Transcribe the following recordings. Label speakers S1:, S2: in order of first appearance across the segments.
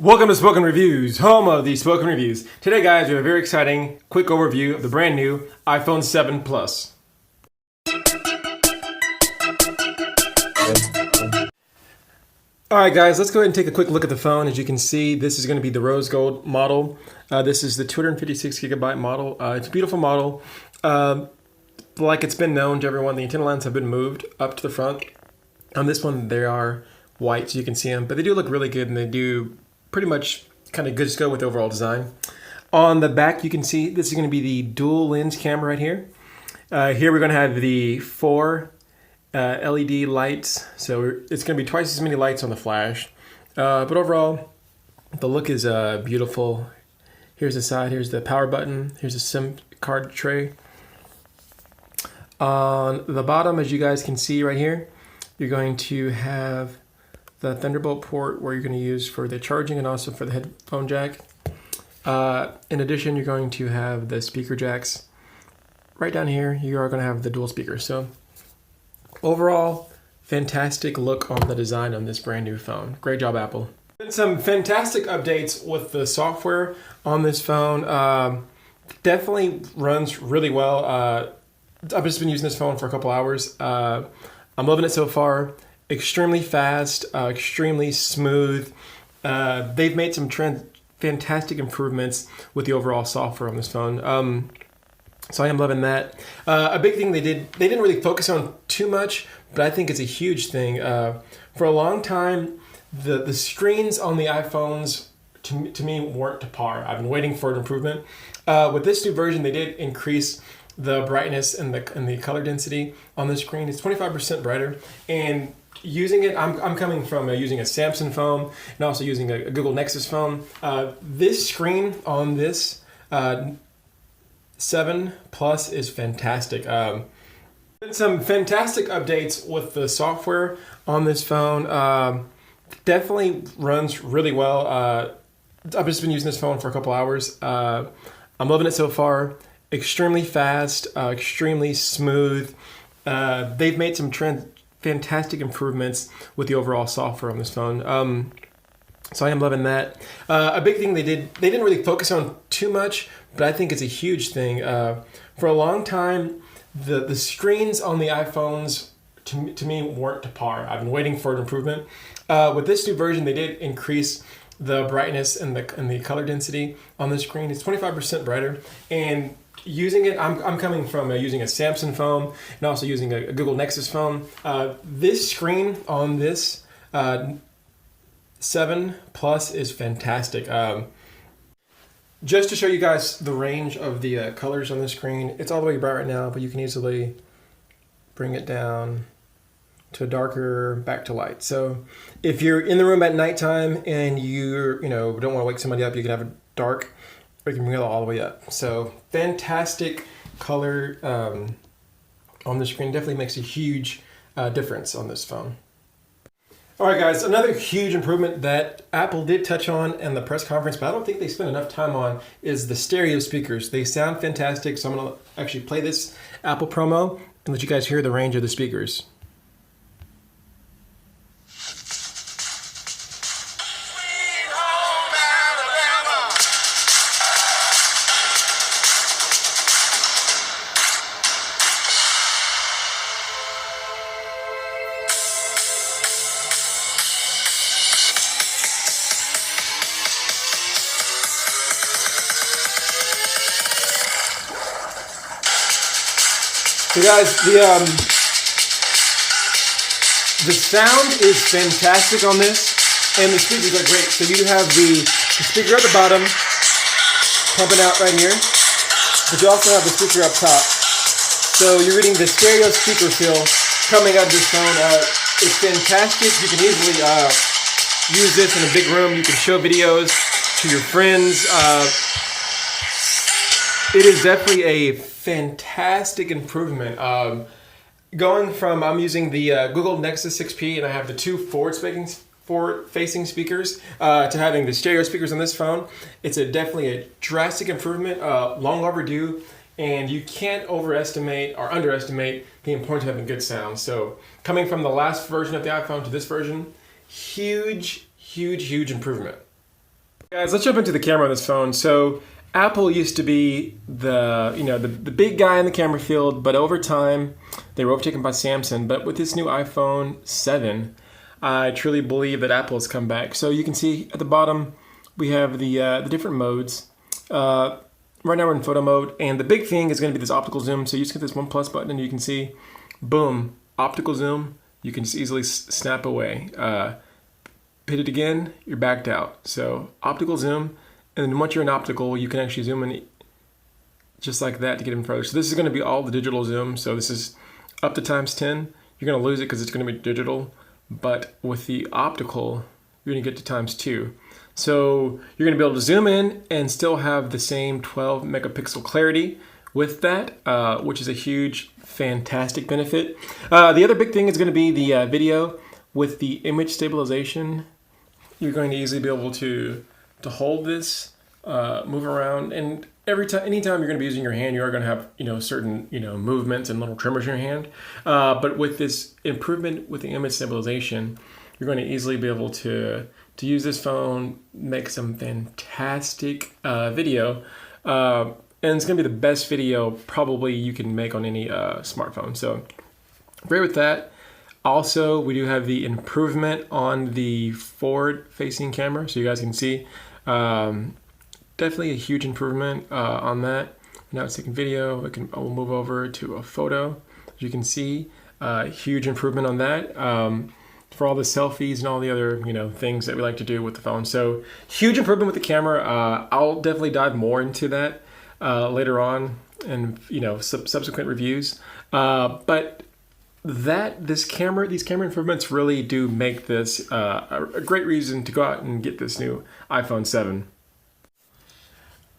S1: Welcome to Spoken Reviews, home of the Spoken Reviews. Today, guys, we have a very exciting, quick overview of the brand new iPhone 7 Plus. Alright guys, let's go ahead and take a quick look at the phone. As you can see, this is going to be the rose gold model. This is the 256 gigabyte model. It's a beautiful model. Like it's been known to everyone, the antenna lines have been moved up to the front. On this one, they are white, so you can see them, but they do look really good, and they do pretty much kind of good to go with the overall design. On the back, you can see this is going to be the dual lens camera right here. Here we're going to have the 4 LED lights, so it's going to be twice as many lights on the flash. But overall, the look is beautiful. Here's the side, here's the power button, here's the SIM card tray. On the bottom, as you guys can see right here, you're going to have the Thunderbolt port where you're going to use for the charging and also for the headphone jack. In addition, you're going to have the speaker jacks. Right down here, you are going to have the dual speakers. So overall, fantastic look on the design on this brand new phone. Great job, Apple. Been some fantastic updates with the software on this phone. Definitely runs really well. I've just been using this phone for a couple hours. I'm loving it so far. Extremely fast, extremely smooth. They've made some fantastic improvements with the overall software on this phone. So I am loving that. A big thing they didn't really focus on too much, but I think it's a huge thing. For a long time, the screens on the iPhones to me weren't to par. I've been waiting for an improvement. With this new version, they did increase the brightness and the color density on the screen. It's 25% brighter, and using it, I'm coming from using a Samsung phone and also using a Google Nexus phone. This screen on this 7 Plus is fantastic. Been some fantastic updates with the software on this phone. Definitely runs really well. I've just been using this phone for a couple hours. I'm loving it so far. Extremely fast, extremely smooth. They've made some fantastic improvements with the overall software on this phone. So I am loving that. A big thing they didn't really focus on too much, but I think it's a huge thing. For a long time, the screens on the iPhones to me weren't to par. I've been waiting for an improvement. With this new version, they did increase the brightness and the color density on the screen. It's 25% brighter, and using it, I'm coming from using a Samsung phone and also using a Google Nexus phone. This screen on this 7 Plus is fantastic. Just to show you guys the range of the colors on the screen, it's all the way bright right now, but you can easily bring it down to darker, back to light. So if you're in the room at nighttime and you don't want to wake somebody up, you can have it dark, or you can bring it all the way up. So fantastic color on the screen. Definitely makes a huge difference on this phone. All right, guys, another huge improvement that Apple did touch on in the press conference, but I don't think they spent enough time on, is the stereo speakers. They sound fantastic, so I'm going to actually play this Apple promo and let you guys hear the range of the speakers. So guys, the sound is fantastic on this, and the speakers are great. So you have the speaker at the bottom, pumping out right here, but you also have the speaker up top. So you're getting the stereo speaker feel coming out of this phone. It's fantastic. You can easily use this in a big room. You can show videos to your friends. It is definitely a fantastic improvement. Going from, I'm using the Google Nexus 6P, and I have the two forward-facing speakers, to having the stereo speakers on this phone. It's definitely a drastic improvement, long overdue, and you can't overestimate or underestimate the importance of having good sound. So coming from the last version of the iPhone to this version, huge improvement. Guys, let's jump into the camera on this phone. So Apple used to be the big guy in the camera field, but over time they were overtaken by Samsung. But with this new iPhone 7, I truly believe that Apple has come back. So you can see at the bottom we have the different modes. Right now we're in photo mode, and the big thing is going to be this optical zoom. So you just hit this 1+ button, and you can see, boom, optical zoom. You can just easily snap away. Hit it again, you're backed out. So optical zoom, and then once you're in optical, you can actually zoom in just like that to get even further. So this is going to be all the digital zoom. So this is up to ×10. You're going to lose it because it's going to be digital, but with the optical, you're going to get to ×2. So you're going to be able to zoom in and still have the same 12 megapixel clarity with that, which is a huge, fantastic benefit. The other big thing is going to be the video. With the image stabilization, you're going to easily be able to hold this, move around, and anytime you're going to be using your hand, you are going to have certain movements and little tremors in your hand. But with this improvement with the image stabilization, you're going to easily be able to use this phone, make some fantastic video, and it's going to be the best video probably you can make on any smartphone. So great with that. Also, we do have the improvement on the forward-facing camera, so you guys can see. Definitely a huge improvement on that. Now it's taking video. I'll move over to a photo. As you can see, huge improvement on that for all the selfies and all the other things that we like to do with the phone. So huge improvement with the camera. I'll definitely dive more into that later on in subsequent reviews. But these camera improvements really do make this a great reason to go out and get this new iPhone 7.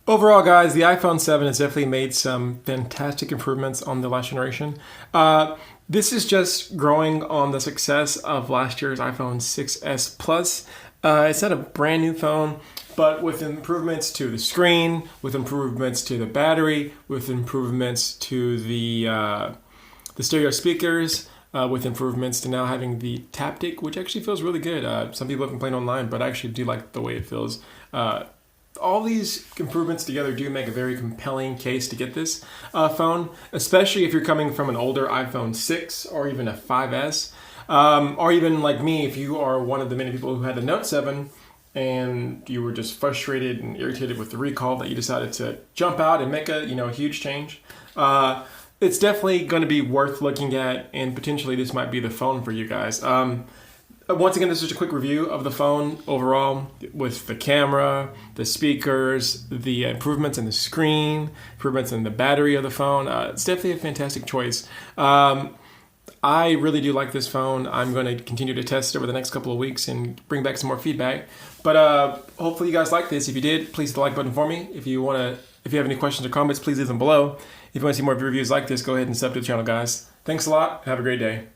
S1: Overall, guys, the iPhone 7 has definitely made some fantastic improvements on the last generation. This is just growing on the success of last year's iPhone 6s Plus. It's not a brand new phone, but with improvements to the screen, with improvements to the battery, with improvements to the stereo speakers, with improvements to now having the taptic, which actually feels really good. Some people have complained online, but I actually do like the way it feels. All these improvements together do make a very compelling case to get this phone, especially if you're coming from an older iPhone 6 or even a 5S, or even like me, if you are one of the many people who had the Note 7 and you were just frustrated and irritated with the recall that you decided to jump out and make a huge change. It's definitely going to be worth looking at, and potentially this might be the phone for you guys. Once again, this is just a quick review of the phone overall with the camera, the speakers, the improvements in the screen, improvements in the battery of the phone. It's definitely a fantastic choice. I really do like this phone. I'm going to continue to test it over the next couple of weeks and bring back some more feedback. But hopefully you guys like this. If you did, please hit the like button for me. If you have any questions or comments, please leave them below. If you want to see more reviews like this, go ahead and sub to the channel, guys. Thanks a lot. Have a great day.